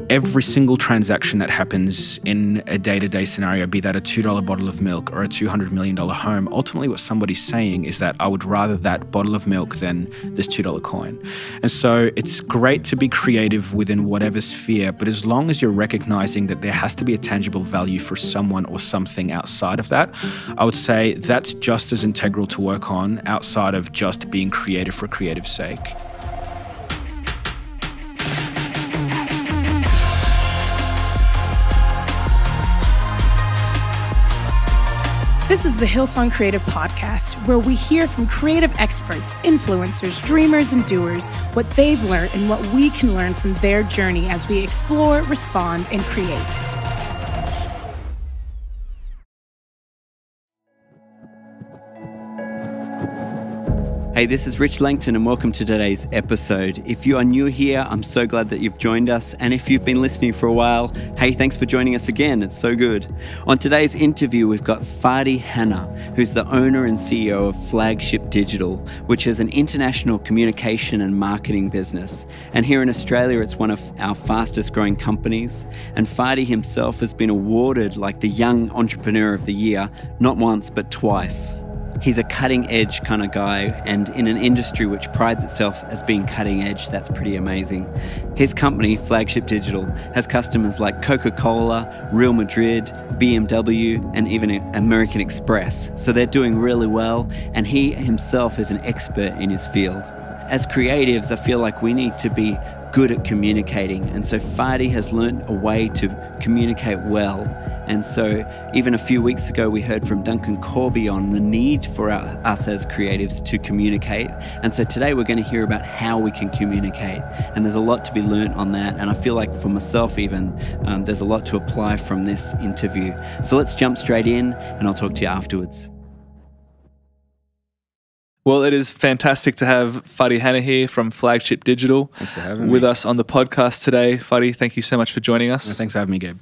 every single transaction that happens in a day-to-day scenario, be that a $2 bottle of milk or a $200 million home, ultimately what somebody's saying is that I would rather that bottle of milk than this $2 coin. And so it's great to be creative within whatever sphere, but as long as you're recognizing that there has to be a tangible value for someone or something outside of that, I would say that's just as integral to work on outside of just being creative for creative's sake. This is the Hillsong Creative Podcast, where we hear from creative experts, influencers, dreamers, and doers, what they've learned and what we can learn from their journey as we explore, respond, and create. Hey, this is Rich Langton and welcome to today's episode. If you are new here, I'm so glad that you've joined us. And if you've been listening for a while, hey, thanks for joining us again. It's so good. On today's interview, we've got Fady Hanna, who's the owner and CEO of Flagship Digital, which is an international communication and marketing business. And here in Australia, it's one of our fastest growing companies. And Fady himself has been awarded like the Young Entrepreneur of the Year, not once, but twice. He's a cutting edge kind of guy, and in an industry which prides itself as being cutting edge, that's pretty amazing. His company, Flagship Digital, has customers like Coca-Cola, Real Madrid, BMW, and even American Express. So they're doing really well, and he himself is an expert in his field. As creatives, I feel like we need to be good at communicating, and so Fady has learned a way to communicate well. And so even a few weeks ago, we heard from Duncan Corby on the need for us as creatives to communicate. And so today we're going to hear about how we can communicate. And there's a lot to be learned on that. And I feel like for myself even, there's a lot to apply from this interview. So let's jump straight in and I'll talk to you afterwards. Well, it is fantastic to have Fady Hanna here from Flagship Digital. Thanks for having me. With us on the podcast today. Fady, thank you so much for joining us. Thanks for having me, Gabe.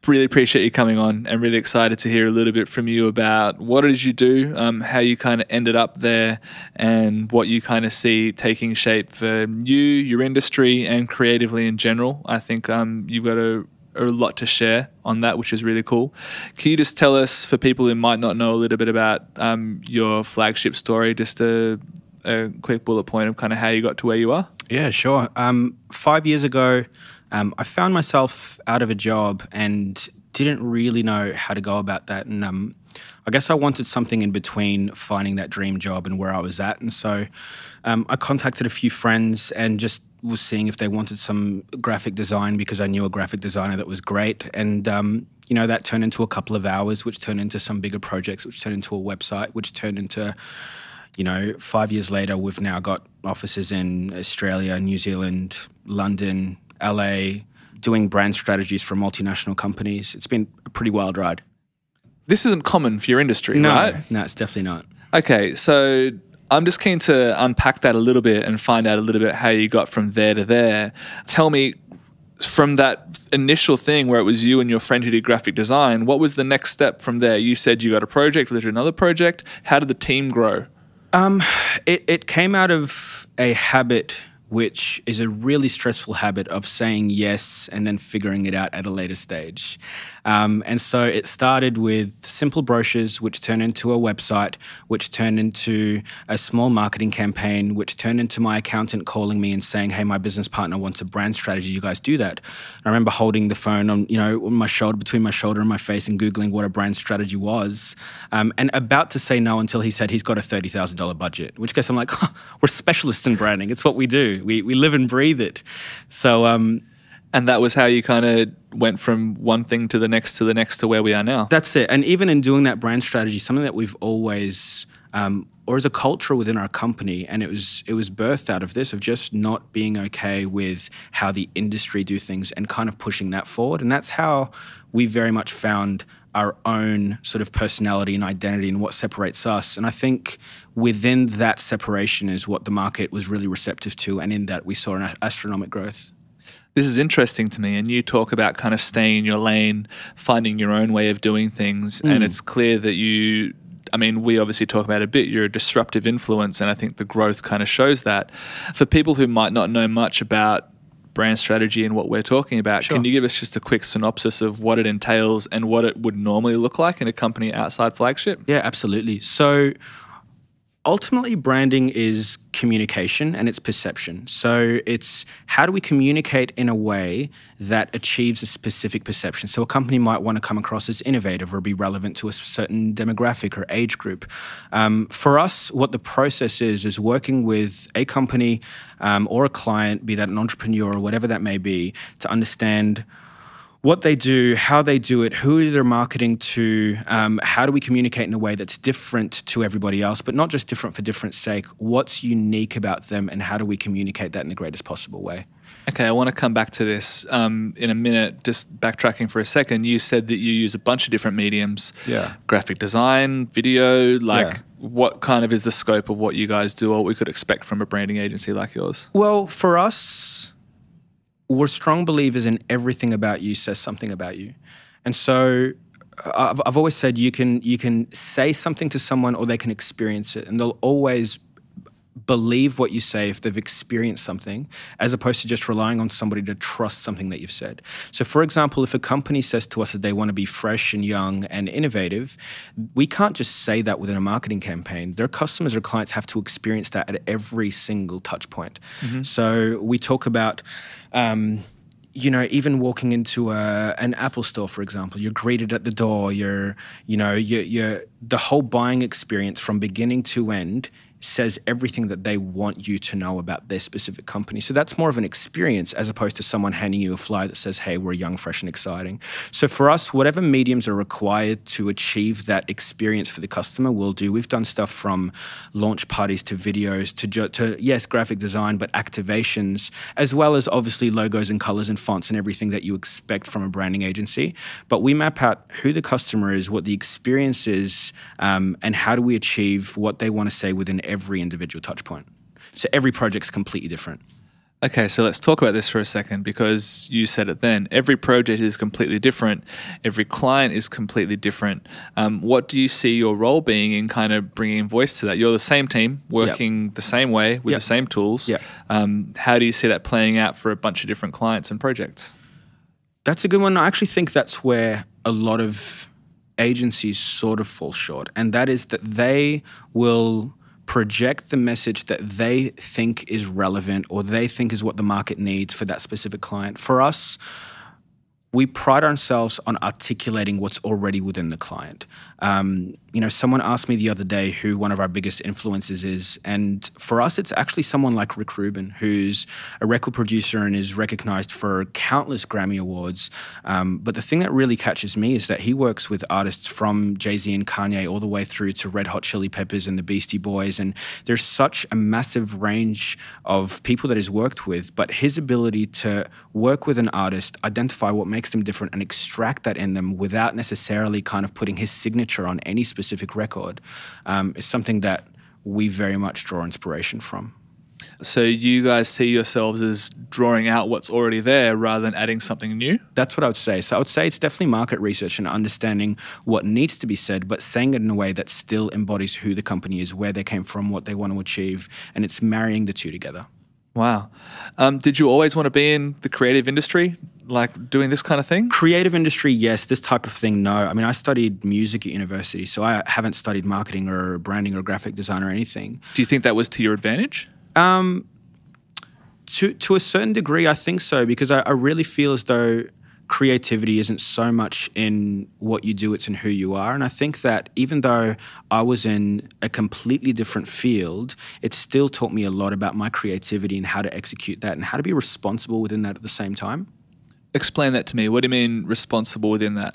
Really appreciate you coming on and really excited to hear a little bit from you about what it is you do, how you kind of ended up there and what you kind of see taking shape for you, your industry and creatively in general. I think you've got a lot to share on that, which is really cool. Can you just tell us, for people who might not know a little bit about your Flagship story, just a quick bullet point of kind of how you got to where you are? Yeah, sure. 5 years ago, I found myself out of a job and didn't really know how to go about that. And I guess I wanted something in between finding that dream job and where I was at. And so I contacted a few friends and just was seeing if they wanted some graphic design, because I knew a graphic designer that was great. And you know, that turned into a couple of hours, which turned into some bigger projects, which turned into a website, which turned into, you know, 5 years later, we've now got offices in Australia, New Zealand, London, LA, doing brand strategies for multinational companies. It's been a pretty wild ride. This isn't common for your industry, right? No, it's definitely not. Okay, so I'm just keen to unpack that a little bit and find out a little bit how you got from there to there. Tell me, from that initial thing where it was you and your friend who did graphic design, what was the next step from there? You said you got a project, was there another project? How did the team grow? It came out of a habit, which is a really stressful habit, of saying yes and then figuring it out at a later stage. And so it started with simple brochures, which turned into a website, which turned into a small marketing campaign, which turned into my accountant calling me and saying, hey, my business partner wants a brand strategy. You guys do that? And I remember holding the phone on, you know, on my shoulder, between my shoulder and my face, and Googling what a brand strategy was, and about to say no until he said he's got a $30,000 budget, in which case I'm like, oh, we're specialists in branding. It's what we do. We live and breathe it. So, and that was how you kind of went from one thing to the next to the next to where we are now. That's it. And even in doing that brand strategy, something that we've always, or as a culture within our company, and it was birthed out of this, of just not being okay with how the industry do things and kind of pushing that forward. And that's how we very much found our own sort of personality and identity and what separates us. And I think within that separation is what the market was really receptive to. And in that we saw an astronomical growth. This is interesting to me, and you talk about kind of staying in your lane, finding your own way of doing things, and it's clear that you, I mean, we obviously talk about it a bit, you're a disruptive influence, and I think the growth kind of shows that. For people who might not know much about brand strategy and what we're talking about. Sure. Can you give us just a quick synopsis of what it entails and what it would normally look like in a company outside Flagship? Yeah, absolutely. So ultimately, branding is communication and it's perception. So it's how do we communicate in a way that achieves a specific perception. So a company might want to come across as innovative or be relevant to a certain demographic or age group. For us, what the process is working with a company or a client, be that an entrepreneur or whatever that may be, to understand what they do, how they do it, who they're marketing to, how do we communicate in a way that's different to everybody else, but not just different for different sake. What's unique about them and how do we communicate that in the greatest possible way? Okay, I want to come back to this in a minute. Just backtracking for a second, you said that you use a bunch of different mediums. Yeah. Graphic design, video, what kind of is the scope of what you guys do or what we could expect from a branding agency like yours? Well, for us, we're strong believers in everything about you says something about you. And so I've always said you can say something to someone or they can experience it, and they'll always believe what you say if they've experienced something, as opposed to just relying on somebody to trust something that you've said. So for example, if a company says to us that they want to be fresh and young and innovative, we can't just say that within a marketing campaign. Their customers or clients have to experience that at every single touch point. So we talk about even walking into an Apple store, for example, you're greeted at the door. You're the whole buying experience from beginning to end says everything that they want you to know about their specific company. So that's more of an experience as opposed to someone handing you a flyer that says, hey, we're young, fresh, and exciting. So for us, whatever mediums are required to achieve that experience for the customer, we'll do. We've done stuff from launch parties to videos to yes, graphic design, but activations, as well as obviously logos and colors and fonts and everything that you expect from a branding agency. But we map out who the customer is, what the experience is, and how do we achieve what they want to say within every individual touch point. So every project's completely different. Okay, so let's talk about this for a second, because you said it then. Every project is completely different. Every client is completely different. What do you see your role being in kind of bringing voice to that? You're the same team, working the same way with the same tools. How do you see that playing out for a bunch of different clients and projects? That's a good one. I actually think that's where a lot of agencies sort of fall short, and that is that they will project the message that they think is relevant or they think is what the market needs for that specific client. For us, we pride ourselves on articulating what's already within the client. Someone asked me the other day who one of our biggest influencers is, and for us, it's actually someone like Rick Rubin, who's a record producer and is recognized for countless Grammy Awards. But the thing that really catches me is that he works with artists from Jay-Z and Kanye all the way through to Red Hot Chili Peppers and the Beastie Boys, and there's such a massive range of people that he's worked with, but his ability to work with an artist, identify what makes them different and extract that in them without necessarily kind of putting his signature on any specific record is something that we very much draw inspiration from. So you guys see yourselves as drawing out what's already there rather than adding something new? That's what I would say. So I would say it's definitely market research and understanding what needs to be said, but saying it in a way that still embodies who the company is, where they came from, what they want to achieve, and it's marrying the two together. Wow. Did you always want to be in the creative industry, like doing this kind of thing? Creative industry, yes. This type of thing, no. I mean, I studied music at university, so I haven't studied marketing or branding or graphic design or anything. Do you think that was to your advantage? To a certain degree, I think so, because I really feel as though creativity isn't so much in what you do, it's in who you are. And I think that even though I was in a completely different field, it still taught me a lot about my creativity and how to execute that and how to be responsible within that at the same time. Explain that to me. What do you mean responsible within that?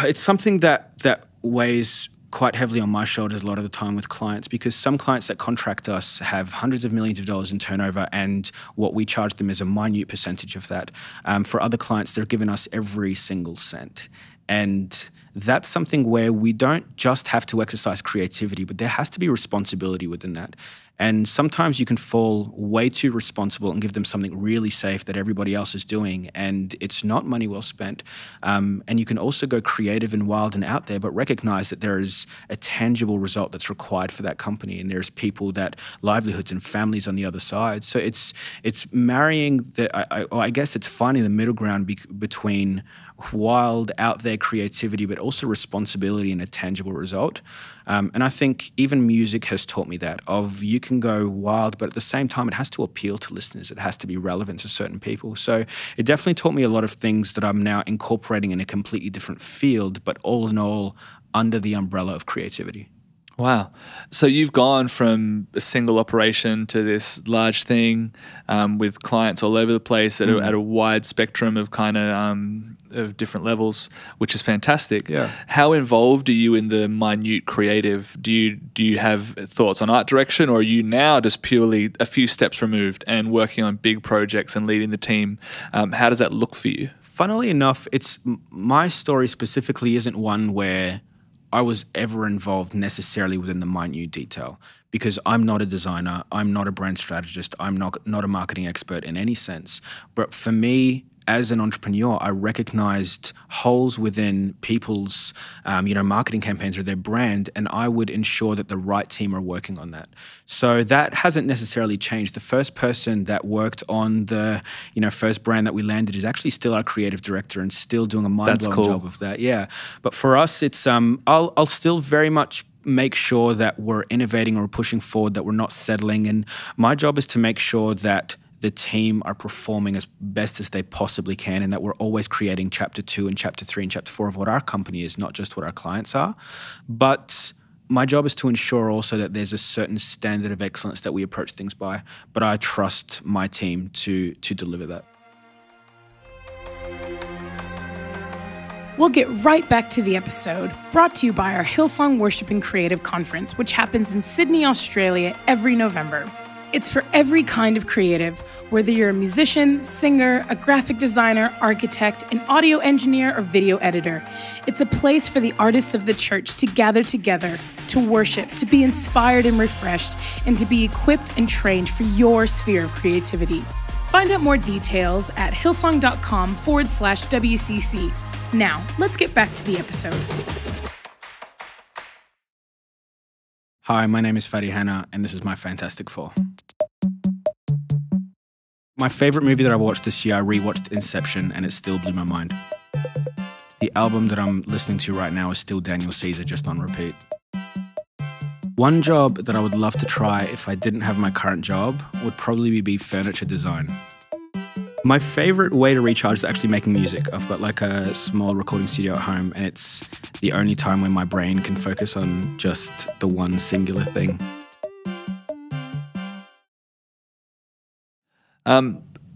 It's something that weighs quite heavily on my shoulders a lot of the time with clients, because some clients that contract us have hundreds of millions of dollars in turnover, and what we charge them is a minute percentage of that. For other clients, they're giving us every single cent. And that's something where we don't just have to exercise creativity, but there has to be responsibility within that. And sometimes you can fall way too responsible and give them something really safe that everybody else is doing, and it's not money well spent. And you can also go creative and wild and out there, but recognize that there is a tangible result that's required for that company, and there's people that livelihoods and families on the other side. So it's marrying I guess it's finding the middle ground between wild out there creativity, but also responsibility and a tangible result. And I think even music has taught me that you can go wild, but at the same time, it has to appeal to listeners. It has to be relevant to certain people. So it definitely taught me a lot of things that I'm now incorporating in a completely different field, but all in all, under the umbrella of creativity. Wow. So you've gone from a single operation to this large thing with clients all over the place at a wide spectrum of kind of different levels, which is fantastic. Yeah. How involved are you in the minute creative? Do you have thoughts on art direction, or are you now just purely a few steps removed and working on big projects and leading the team? How does that look for you? Funnily enough, my story specifically isn't one where I was ever involved necessarily within the minute detail, because I'm not a designer, I'm not a brand strategist, I'm not a marketing expert in any sense. But for me, as an entrepreneur, I recognized holes within people's, marketing campaigns or their brand, and I would ensure that the right team are working on that. So that hasn't necessarily changed. The first person that worked on the, first brand that we landed is actually still our creative director and still doing a mind-blowing job of that. Yeah. But for us, it's, I'll still very much make sure that we're innovating or pushing forward, that we're not settling. And my job is to make sure that the team are performing as best as they possibly can, and that we're always creating chapter 2 and chapter 3 and chapter 4 of what our company is, not just what our clients are. But my job is to ensure also that there's a certain standard of excellence that we approach things by, but I trust my team to deliver that. We'll get right back to the episode, brought to you by our Hillsong Worship and Creative Conference, which happens in Sydney, Australia every November. It's for every kind of creative, whether you're a musician, singer, a graphic designer, architect, an audio engineer, or video editor. It's a place for the artists of the church to gather together, to worship, to be inspired and refreshed, and to be equipped and trained for your sphere of creativity. Find out more details at hillsong.com/WCC. Now, let's get back to the episode. Hi, my name is Fady Hanna, and this is my Fantastic Four. My favorite movie that I watched this year, I rewatched Inception, and it still blew my mind. The album that I'm listening to right now is still Daniel Caesar, just on repeat. One job that I would love to try if I didn't have my current job would probably be furniture design. My favorite way to recharge is actually making music. I've got like a small recording studio at home, and it's the only time when my brain can focus on just the one singular thing.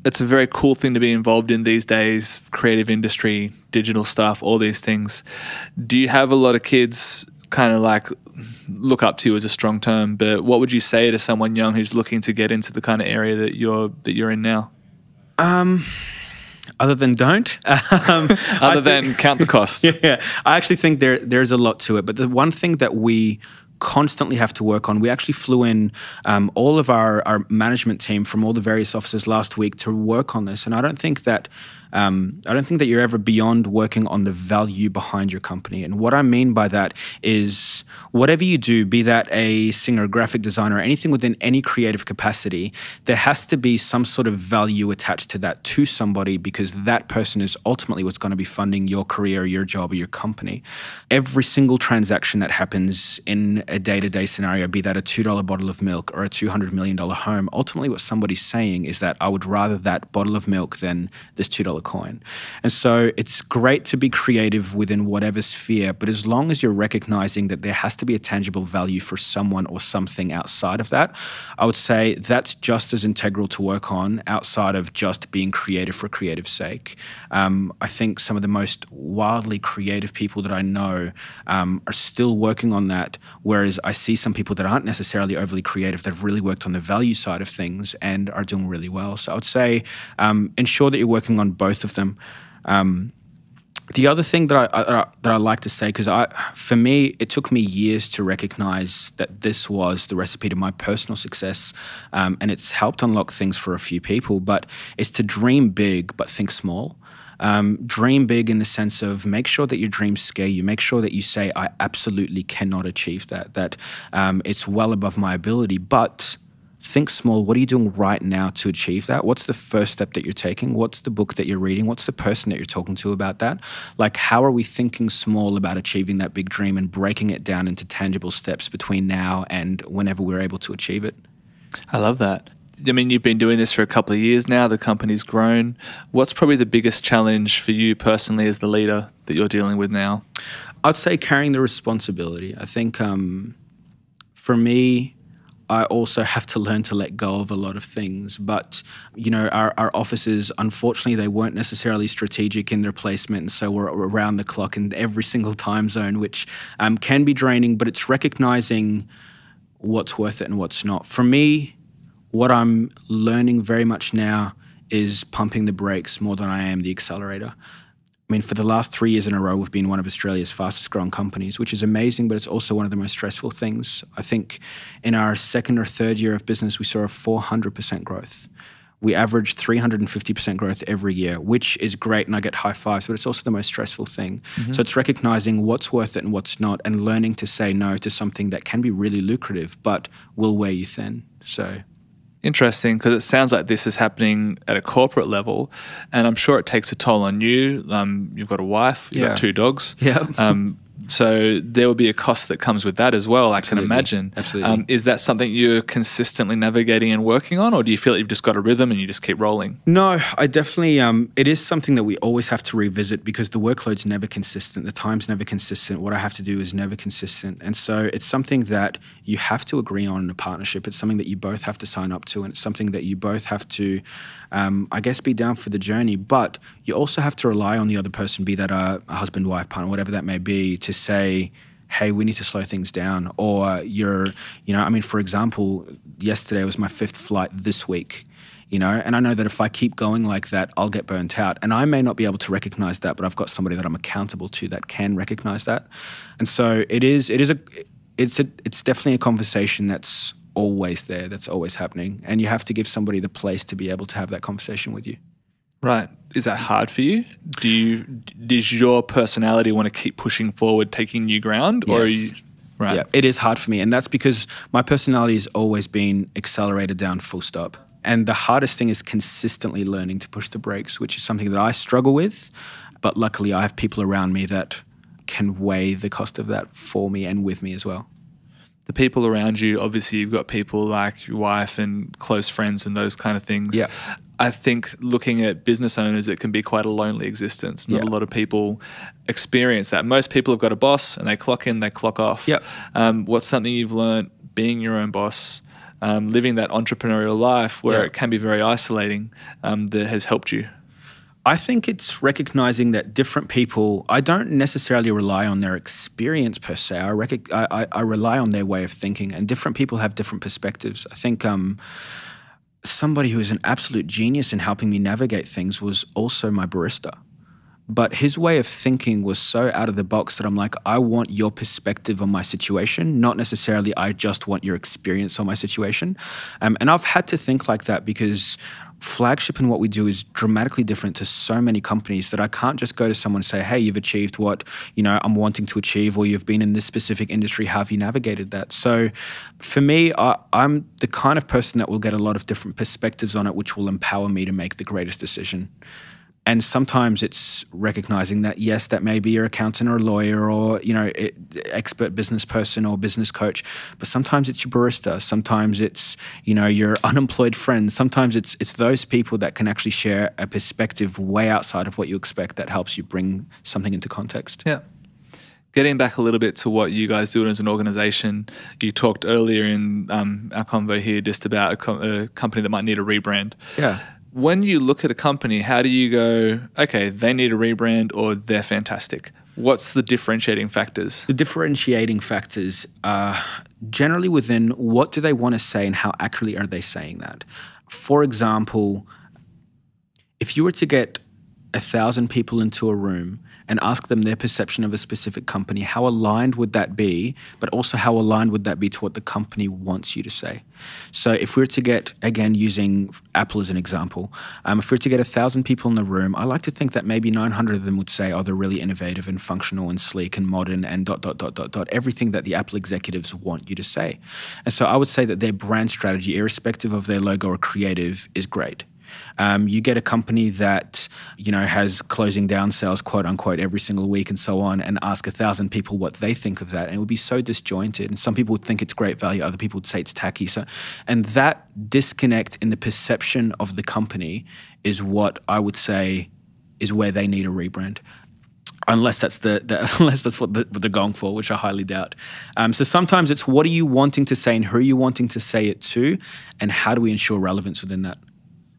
It's a very cool thing to be involved in these days, creative industry, digital stuff, all these things. Do you have a lot of kids kind of like look up to you as a strong term, but what would you say to someone young who's looking to get into the kind of area that you're in now? Other than don't. Other than count the costs. Yeah, I actually think there's a lot to it. But the one thing that we constantly have to work on, we actually flew in all of our management team from all the various offices last week to work on this. And I don't think that you're ever beyond working on the value behind your company. And what I mean by that is whatever you do, be that a singer, graphic designer, anything within any creative capacity, there has to be some sort of value attached to that to somebody, because that person is ultimately what's going to be funding your career, your job, or your company. Every single transaction that happens in a day-to-day scenario, be that a $2 bottle of milk or a $200 million home, ultimately what somebody's saying is that I would rather that bottle of milk than this $2 coin. And so it's great to be creative within whatever sphere, but as long as you're recognizing that there has to be a tangible value for someone or something outside of that, I would say that's just as integral to work on outside of just being creative for creative's sake. I think some of the most wildly creative people that I know are still working on that, whereas I see some people that aren't necessarily overly creative that have really worked on the value side of things and are doing really well. So I would say ensure that you're working on both of them. The other thing that I like to say, because for me, it took me years to recognize that this was the recipe to my personal success, and it's helped unlock things for a few people, but it's to dream big but think small. Dream big in the sense of make sure that your dreams scare you. Make sure that you say, I absolutely cannot achieve that it's well above my ability, but think small. What are you doing right now to achieve that? What's the first step that you're taking? What's the book that you're reading? What's the person that you're talking to about that? Like, how are we thinking small about achieving that big dream and breaking it down into tangible steps between now and whenever we're able to achieve it? I love that. I mean, you've been doing this for a couple of years now. The company's grown. What's probably the biggest challenge for you personally as the leader that you're dealing with now? I'd say carrying the responsibility. I think for me, I also have to learn to let go of a lot of things. But, you know, our offices, unfortunately, they weren't necessarily strategic in their placement. And so we're around the clock in every single time zone, which can be draining, but it's recognizing what's worth it and what's not. For me, what I'm learning very much now is pumping the brakes more than I am the accelerator. I mean, for the last 3 years in a row, we've been one of Australia's fastest growing companies, which is amazing, but it's also one of the most stressful things. I think in our second or third year of business, we saw a 400% growth. We averaged 350% growth every year, which is great, and I get high fives, but it's also the most stressful thing. So it's recognizing what's worth it and what's not, and learning to say no to something that can be really lucrative, but will wear you thin. So interesting, because it sounds like this is happening at a corporate level, and I'm sure it takes a toll on you. You've got a wife, you've got 2 dogs. So there will be a cost that comes with that as well, I can imagine. Absolutely. Is that something you're consistently navigating and working on, or do you feel like you've just got a rhythm and you just keep rolling? No, I definitely, it is something that we always have to revisit because the workload's never consistent, the time's never consistent, what I have to do is never consistent. And so it's something that you have to agree on in a partnership. It's something that you both have to sign up to, and it's something that you both have to, I guess, be down for the journey. But you also have to rely on the other person, be that a husband, wife, partner, whatever that may be, to say, hey, we need to slow things down. Or I mean, for example, yesterday was my 5th flight this week, you know, and I know that if I keep going like that, I'll get burnt out. And I may not be able to recognize that, but I've got somebody that I'm accountable to that can recognize that. And so it's definitely a conversation that's always there, that's always happening. And you have to give somebody the place to be able to have that conversation with you. Right. Is that hard for you? Does your personality want to keep pushing forward, taking new ground? Yes. Or are you, right. Yeah, it is hard for me. And that's because my personality has always been accelerated down, full stop. And the hardest thing is consistently learning to push the brakes, which is something that I struggle with. But luckily, I have people around me that can weigh the cost of that for me and with me as well. The people around you, obviously you've got people like your wife and close friends and those kind of things. Yeah. I think looking at business owners, it can be quite a lonely existence. Not a lot of people experience that. Most people have got a boss and they clock in, they clock off. Yep. What's something you've learned being your own boss, living that entrepreneurial life where it can be very isolating, that has helped you? I think it's recognizing that different people, I don't necessarily rely on their experience per se. I rely on their way of thinking, and different people have different perspectives. I think somebody who is an absolute genius in helping me navigate things was also my barista. But his way of thinking was so out of the box that I'm like, I want your perspective on my situation, not necessarily I just want your experience on my situation. And I've had to think like that because Flagship and what we do is dramatically different to so many companies that I can't just go to someone and say, hey, you've achieved what, you know, I'm wanting to achieve, or you've been in this specific industry, how have you navigated that? So for me, I'm the kind of person that will get a lot of different perspectives on it, which will empower me to make the greatest decision. And sometimes it's recognizing that, yes, that may be your accountant or lawyer or, you know, expert business person or business coach, but sometimes it's your barista. Sometimes it's, you know, your unemployed friend. Sometimes it's those people that can actually share a perspective way outside of what you expect that helps you bring something into context. Yeah. Getting back a little bit to what you guys do as an organization, you talked earlier in our convo here just about a company that might need a rebrand. Yeah. When you look at a company, how do you go, okay, they need a rebrand or they're fantastic? What's the differentiating factors? The differentiating factors are generally within what do they want to say and how accurately are they saying that. For example, if you were to get 1,000 people into a room and ask them their perception of a specific company, how aligned would that be, but also how aligned would that be to what the company wants you to say? So if we were to get, again, using Apple as an example, if we were to get 1,000 people in the room, I like to think that maybe 900 of them would say, oh, they're really innovative and functional and sleek and modern and ... everything that the Apple executives want you to say. And so I would say that their brand strategy, irrespective of their logo or creative, is great. You get a company that, has closing down sales, quote unquote, every single week and so on, and ask 1,000 people what they think of that. And it would be so disjointed. And some people would think it's great value. Other people would say it's tacky. And that disconnect in the perception of the company is what I would say is where they need a rebrand. Unless that's unless that's what they're going for, which I highly doubt. So sometimes it's what are you wanting to say and who are you wanting to say it to, and how do we ensure relevance within that?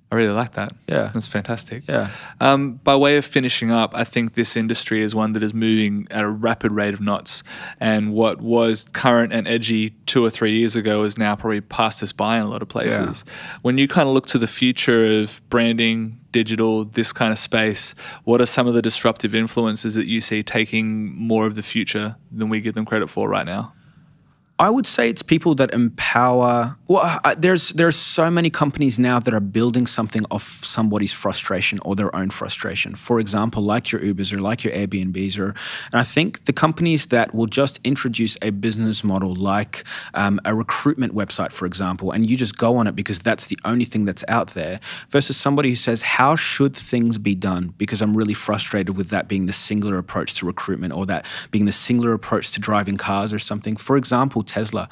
I really like that. Yeah. That's fantastic. Yeah. By way of finishing up, I think this industry is one that is moving at a rapid rate of knots. And what was current and edgy 2 or 3 years ago is now probably passed us by in a lot of places. Yeah. When you kind of look to the future of branding, digital, this kind of space, what are some of the disruptive influences that you see taking more of the future than we give them credit for right now? I would say it's people that empower. Well, there's so many companies now that are building something off somebody's frustration or their own frustration. For example, like your Ubers or like your Airbnbs, and I think the companies that will just introduce a business model like a recruitment website, for example, and you just go on it because that's the only thing that's out there, versus somebody who says, how should things be done? Because I'm really frustrated with that being the singular approach to recruitment or that being the singular approach to driving cars or something. For example, Tesla.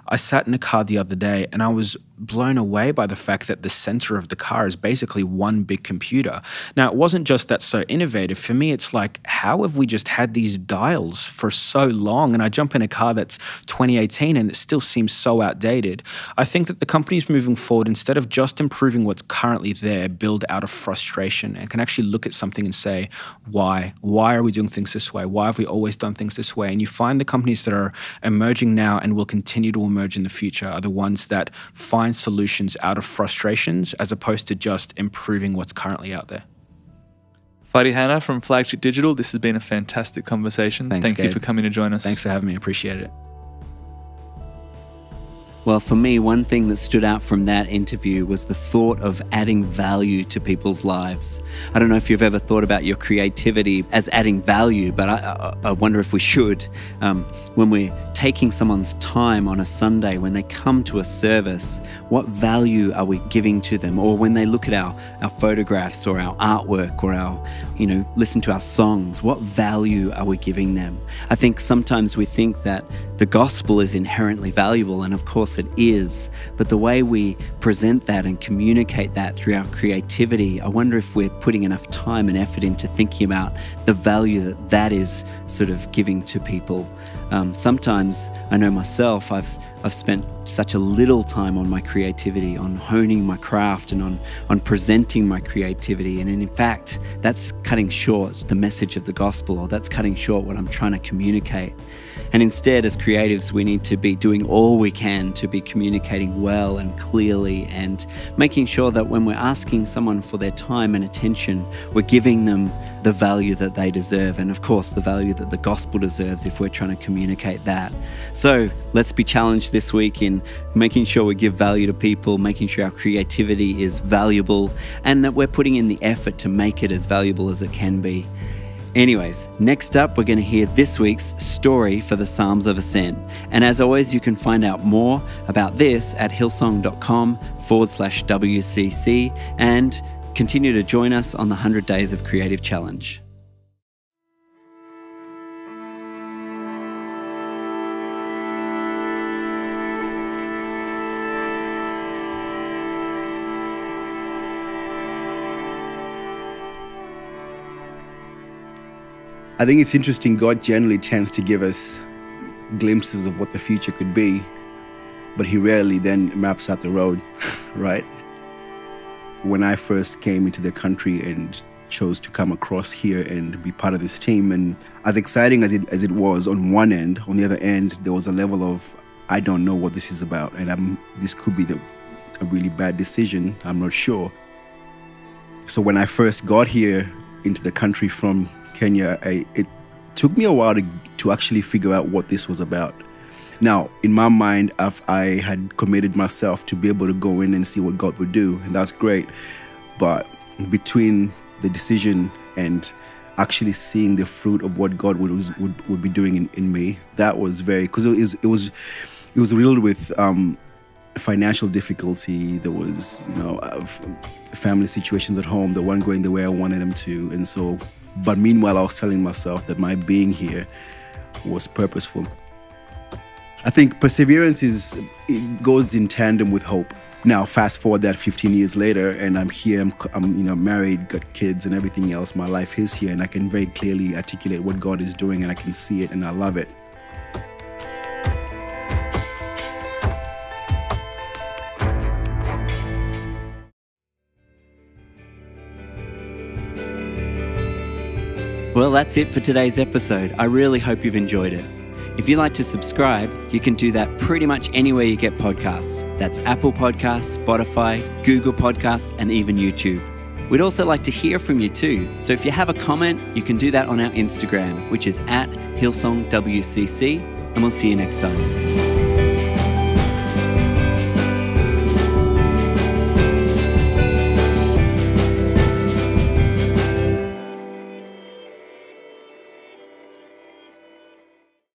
I sat in a car the other day and I was blown away by the fact that the center of the car is basically one big computer. Now, it wasn't just that so innovative. For me, it's like, how have we just had these dials for so long? And I jump in a car that's 2018 and it still seems so outdated. I think that the companies moving forward, instead of just improving what's currently there, build out of frustration and can actually look at something and say, why? Why are we doing things this way? Why have we always done things this way? And you find the companies that are emerging now and will continue to emerge in the future are the ones that find solutions out of frustrations as opposed to just improving what's currently out there. Fady Hanna from Flagship Digital, this has been a fantastic conversation. Thanks, Thank you Gabe. for coming to join us. Thanks for having me. Appreciate it. Well, for me, one thing that stood out from that interview was the thought of adding value to people's lives. I don't know if you've ever thought about your creativity as adding value, but I wonder if we should. When we're taking someone's time on a Sunday, when they come to a service, what value are we giving to them? Or when they look at our photographs or our artwork or listen to our songs, what value are we giving them? I think sometimes we think that the gospel is inherently valuable, and of course it is, but the way we present that and communicate that through our creativity, I wonder if we're putting enough time and effort into thinking about the value that is sort of giving to people. Sometimes, I know myself, I've spent such a little time on my creativity, on honing my craft and on presenting my creativity. And in fact, that's cutting short the message of the gospel, or that's cutting short what I'm trying to communicate. And instead, as creatives, we need to be doing all we can to be communicating well and clearly and making sure that when we're asking someone for their time and attention, we're giving them the value that they deserve, and of course, the value that the gospel deserves if we're trying to communicate that. So let's be challenged this week in making sure we give value to people, making sure our creativity is valuable, and that we're putting in the effort to make it as valuable as it can be. Anyways, next up, we're going to hear this week's story for the Psalms of Ascent. And as always, you can find out more about this at hillsong.com/WCC and continue to join us on the 100 Days of Creative Challenge. I think it's interesting, God generally tends to give us glimpses of what the future could be, but he rarely then maps out the road, right? When I first came into the country and chose to come across here and be part of this team, and as exciting as it was on one end, on the other end, there was a level of, I don't know what this is about, and this could be a really bad decision, I'm not sure. So when I first got here, into the country from Kenya, it took me a while to actually figure out what this was about. Now, in my mind, I had committed myself to be able to go in and see what God would do, and that's great. But between the decision and actually seeing the fruit of what God would be doing in me, that was very, because it was riddled with financial difficulty. There was, family situations at home that weren't going the way I wanted them to, and so. But meanwhile, I was telling myself that my being here was purposeful. I think perseverance it goes in tandem with hope. Now, fast forward that 15 years later, and I'm here. I'm married, got kids, and everything else. My life is here, and I can very clearly articulate what God is doing, and I can see it, and I love it. Well, that's it for today's episode. I really hope you've enjoyed it. If you'd like to subscribe, you can do that pretty much anywhere you get podcasts. That's Apple Podcasts, Spotify, Google Podcasts, and even YouTube. We'd also like to hear from you too. So if you have a comment, you can do that on our Instagram, which is @HillsongWCC, and we'll see you next time.